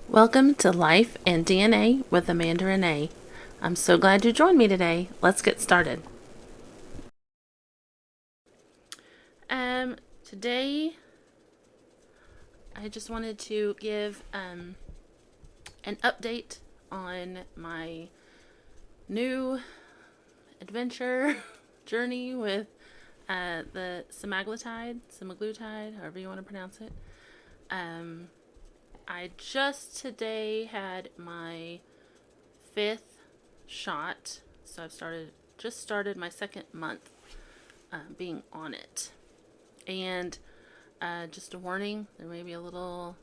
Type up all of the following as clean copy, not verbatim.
Welcome to Life and DNA with Amanda Renee. I'm so glad you joined me today. Let's get started. Today I just wanted to give an update on my new adventure journey with the Semaglutide, however you want to pronounce it. I just today had my 5th shot, so I've just started my second month being on it. And just a warning, there may be a little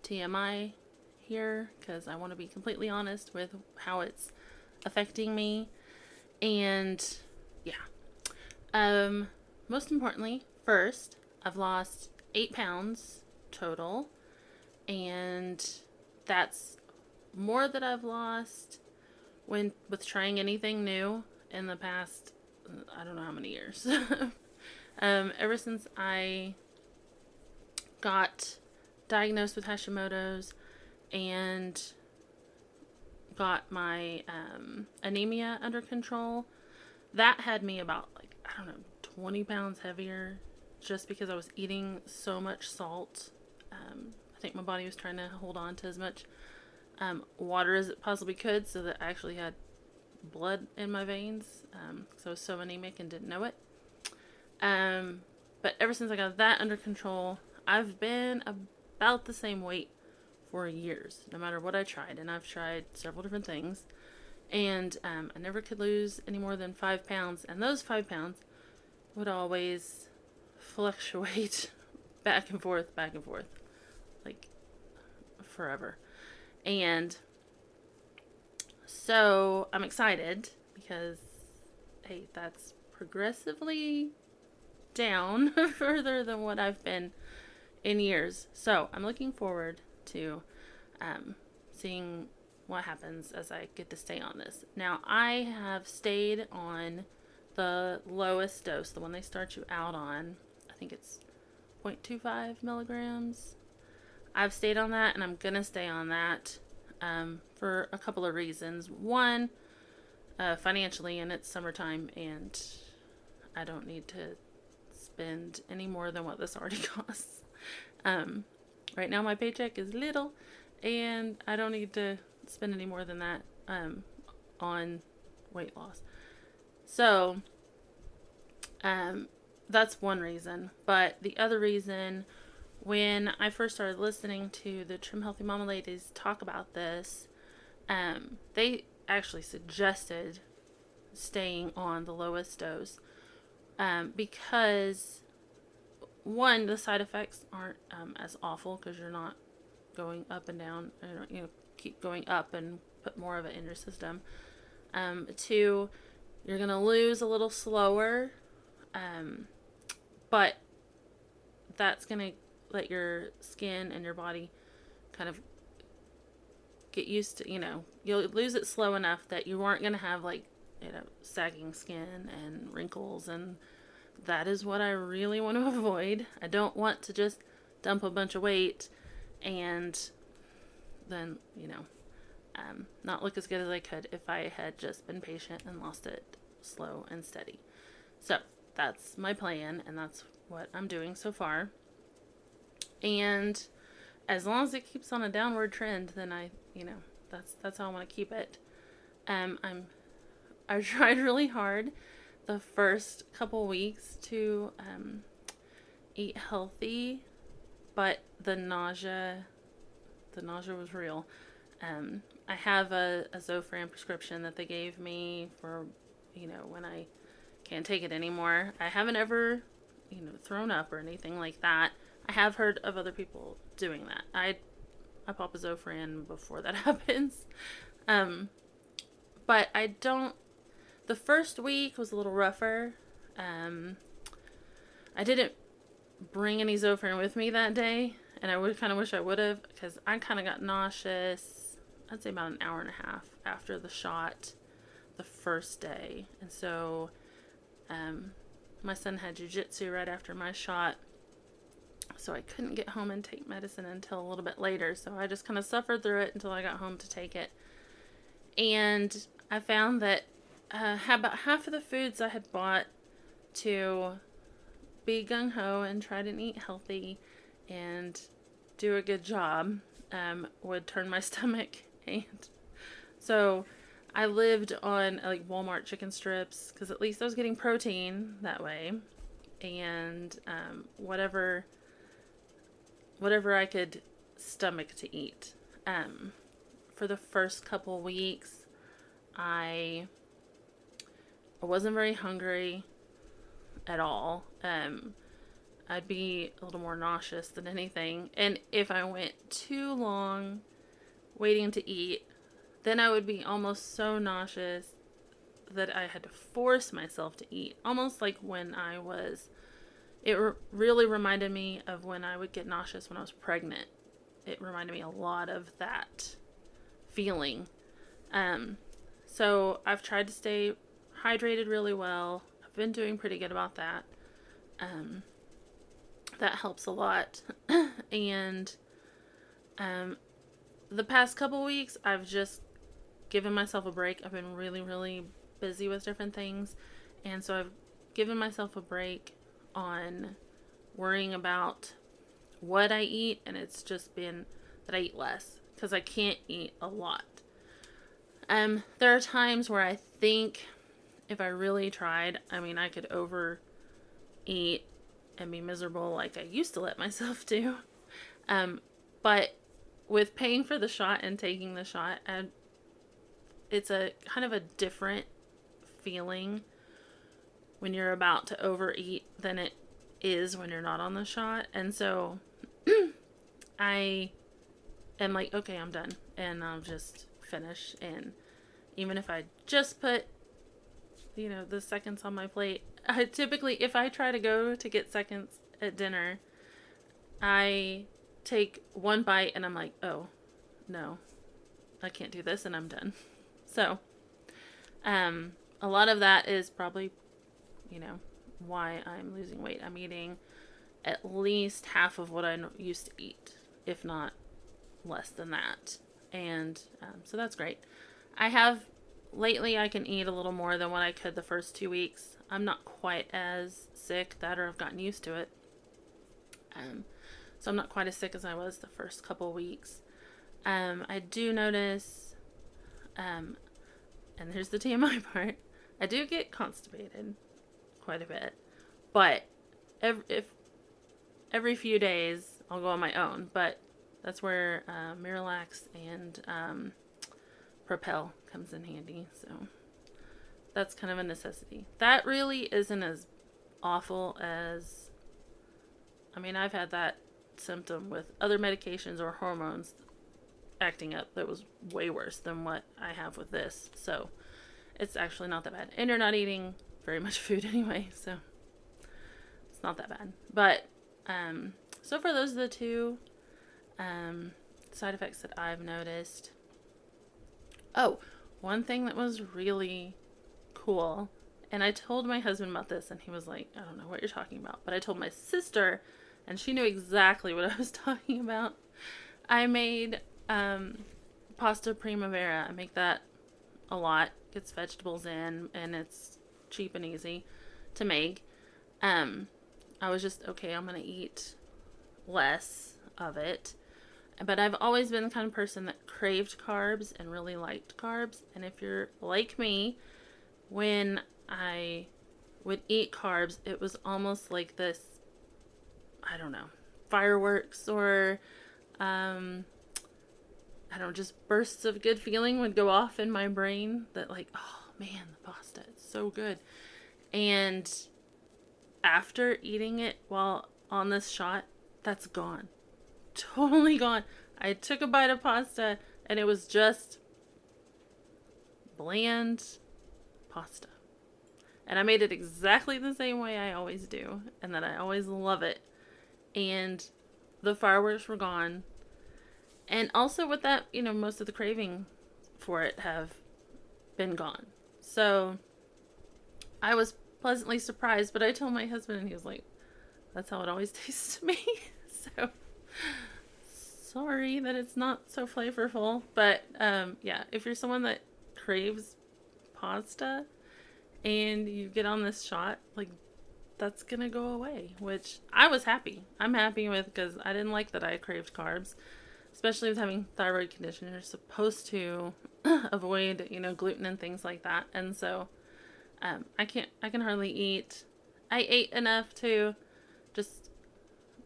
TMI here because I want to be completely honest with how it's affecting me. And yeah, most importantly, first, I've lost 8 pounds total, and that's more that I've lost with trying anything new in the past, I don't know how many years. Ever since I got diagnosed with Hashimoto's and got my anemia under control, that had me about, I don't know, 20 pounds heavier just because I was eating so much salt. I think my body was trying to hold on to as much water as it possibly could so that I actually had blood in my veins. So I was so anemic and didn't know it. But ever since I got that under control, I've been about the same weight for years, no matter what I tried. And I've tried several different things. And I never could lose any more than 5 pounds. And those 5 pounds would always fluctuate back and forth, like forever. And so I'm excited because, hey, that's progressively down further than what I've been in years. So I'm looking forward to seeing what happens as I get to stay on this. Now, I have stayed on the lowest dose, the one they start you out on. I think it's 0.25 milligrams. I've stayed on that, and I'm going to stay on that for a couple of reasons. One, financially, and it's summertime, and I don't need to spend any more than what this already costs. Right now, my paycheck is little, and I don't need to spend any more than that on weight loss. So, that's one reason. But the other reason, when I first started listening to the Trim Healthy Mama ladies talk about this, they actually suggested staying on the lowest dose because, one, the side effects aren't as awful because you're not going up and down, keep going up and put more of it in your system. Two, you're going to lose a little slower, but that's going to let your skin and your body kind of get used to, you'll lose it slow enough that you aren't going to have sagging skin and wrinkles, and that is what I really want to avoid. I don't want to just dump a bunch of weight and then, not look as good as I could if I had just been patient and lost it slow and steady. So that's my plan, and that's what I'm doing so far. And as long as it keeps on a downward trend, then that's how I want to keep it. I tried really hard the first couple weeks to eat healthy, but the nausea was real. I have a Zofran prescription that they gave me for, when I can't take it anymore. I haven't ever, thrown up or anything like that. I have heard of other people doing that. I pop a Zofran before that happens. But I don't. The first week was a little rougher. I didn't bring any Zofran with me that day, and I would kind of wish I would have, because I kind of got nauseous, I'd say about an hour and a half after the shot the first day. And so my son had jiu-jitsu right after my shot, So I couldn't get home and take medicine until a little bit later. So I just kind of suffered through it until I got home to take it. And I found that about half of the foods I had bought to be gung-ho and try to eat healthy and do a good job would turn my stomach. And so I lived on like Walmart chicken strips because at least I was getting protein that way, and whatever I could stomach to eat. For the first couple weeks, I wasn't very hungry at all. I'd be a little more nauseous than anything. And if I went too long waiting to eat, then I would be almost so nauseous that I had to force myself to eat. Almost like when I was, really reminded me of when I would get nauseous when I was pregnant. It reminded me a lot of that feeling. So I've tried to stay hydrated really well. I've been doing pretty good about that. That helps a lot. And the past couple weeks, I've just given myself a break. I've been really, really busy with different things. And so I've given myself a break on worrying about what I eat. And it's just been that I eat less because I can't eat a lot. There are times where I think if I really tried, I could overeat and be miserable like I used to let myself do. But with paying for the shot and taking the shot, it's a kind of a different feeling when you're about to overeat than it is when you're not on the shot. And so I am like, okay, I'm done. And I'll just finish. And even if I just put, the seconds on my plate, I typically, if I try to go to get seconds at dinner, I take one bite and I'm like, oh, no, I can't do this, and I'm done. So, a lot of that is probably, why I'm losing weight. I'm eating at least half of what I used to eat, if not less than that. And so that's great. Lately I can eat a little more than what I could the first 2 weeks. I'm not quite as sick, or I've gotten used to it. So I'm not quite as sick as I was the first couple weeks. I do notice, and here's the TMI part, I do get constipated quite a bit. But every few days I'll go on my own. But that's where Miralax and Propel comes in handy. So that's kind of a necessity. That really isn't as awful as, I've had that symptom with other medications or hormones acting up that was way worse than what I have with this. So it's actually not that bad. And you're not eating very much food anyway, so it's not that bad. But so for those are the two side effects that I've noticed. Oh, one thing that was really cool, and I told my husband about this, and he was like, I don't know what you're talking about. But I told my sister, and she knew exactly what I was talking about. I made pasta primavera. I make that a lot. Gets vegetables in, and it's cheap and easy to make. I was just, okay, I'm going to eat less of it. But I've always been the kind of person that craved carbs and really liked carbs. And if you're like me, when I would eat carbs, it was almost like this, I don't know, fireworks or, just bursts of good feeling would go off in my brain that like, oh man, the pasta, it's so good. And after eating it while on this shot, that's gone. Totally gone. I took a bite of pasta and it was just bland pasta. And I made it exactly the same way I always do, and that I always love it. And the fireworks were gone. And also with that, most of the craving for it have been gone. So I was pleasantly surprised, but I told my husband and he was like, that's how it always tastes to me. So sorry that it's not so flavorful, but yeah, if you're someone that craves pasta and you get on this shot, like, that's gonna go away, which I was happy. I'm happy with, because I didn't like that I craved carbs, especially with having thyroid condition. You're supposed to avoid, gluten and things like that. And so I can hardly eat. I ate enough to just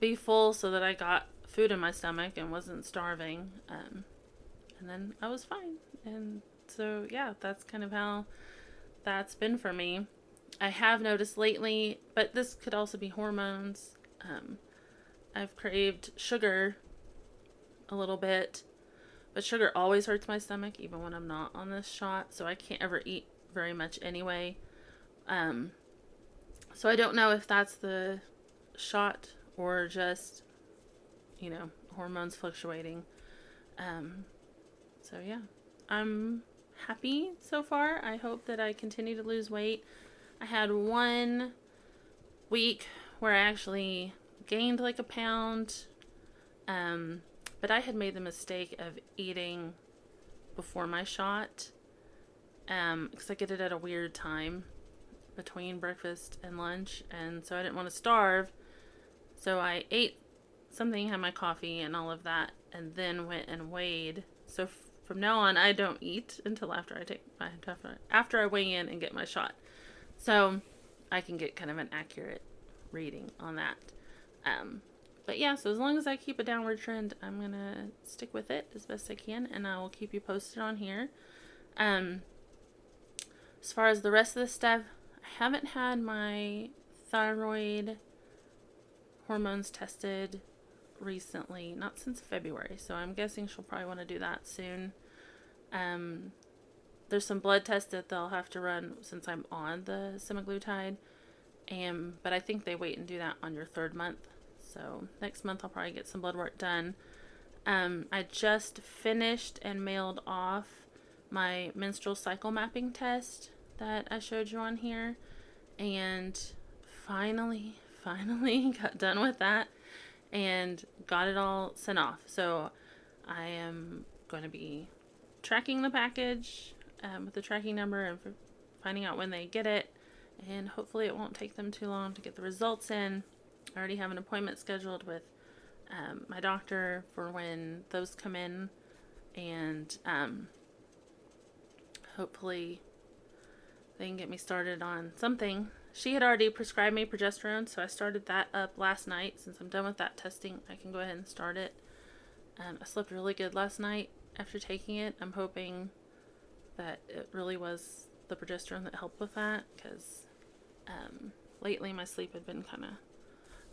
be full so that I got food in my stomach and wasn't starving. And then I was fine. And so, yeah, that's kind of how that's been for me. I have noticed lately, but this could also be hormones. I've craved sugar a little bit, but sugar always hurts my stomach, even when I'm not on this shot. So I can't ever eat very much anyway. So I don't know if that's the shot or just, hormones fluctuating. So yeah, I'm happy so far. I hope that I continue to lose weight. I had 1 week where I actually gained like a pound. But I had made the mistake of eating before my shot. Because I get it at a weird time between breakfast and lunch. And so I didn't want to starve. So I ate something, had my coffee and all of that, and then went and weighed. So from now on, I don't eat until after I weigh in and get my shot. So I can get kind of an accurate reading on that. But yeah, so as long as I keep a downward trend, I'm going to stick with it as best I can, and I will keep you posted on here. As far as the rest of the stuff, I haven't had my thyroid hormones tested recently, not since February, so I'm guessing she'll probably want to do that soon. There's some blood tests that they'll have to run since I'm on the Semaglutide, but I think they wait and do that on your 3rd month. So next month I'll probably get some blood work done. I just finished and mailed off my menstrual cycle mapping test that I showed you on here, and finally got done with that and got it all sent off. So I am going to be tracking the package with the tracking number and finding out when they get it, and hopefully it won't take them too long to get the results in. I already have an appointment scheduled with my doctor for when those come in, and hopefully they can get me started on something. She had already prescribed me progesterone, so I started that up last night. Since I'm done with that testing, I can go ahead and start it. I slept really good last night after taking it. I'm hoping that it really was the progesterone that helped with that, because lately my sleep had been kind of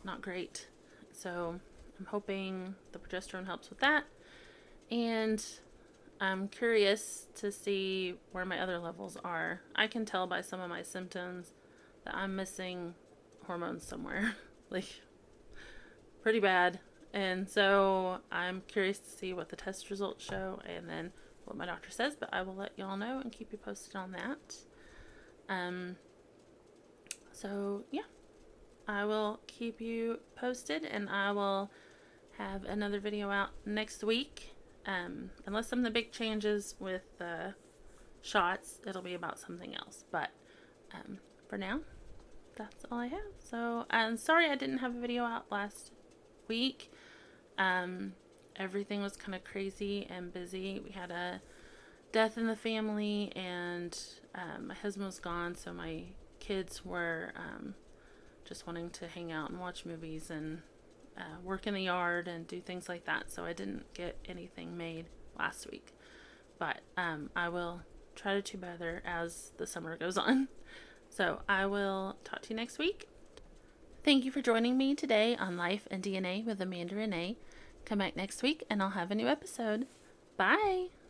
not great. So I'm hoping the progesterone helps with that. And I'm curious to see where my other levels are. I can tell by some of my symptoms that I'm missing hormones somewhere, like pretty bad. And so I'm curious to see what the test results show and then what my doctor says, but I will let y'all know and keep you posted on that. So yeah, I will keep you posted, and I will have another video out next week. Unless something big changes with the shots, it'll be about something else. But for now, that's all I have. So I'm sorry I didn't have a video out last week. Everything was kind of crazy and busy. We had a death in the family, and my husband was gone, so my kids were just wanting to hang out and watch movies and work in the yard and do things like that. So I didn't get anything made last week. But I will try to do better as the summer goes on. So I will talk to you next week. Thank you for joining me today on Life and DNA with Amanda Renee. Come back next week and I'll have a new episode. Bye!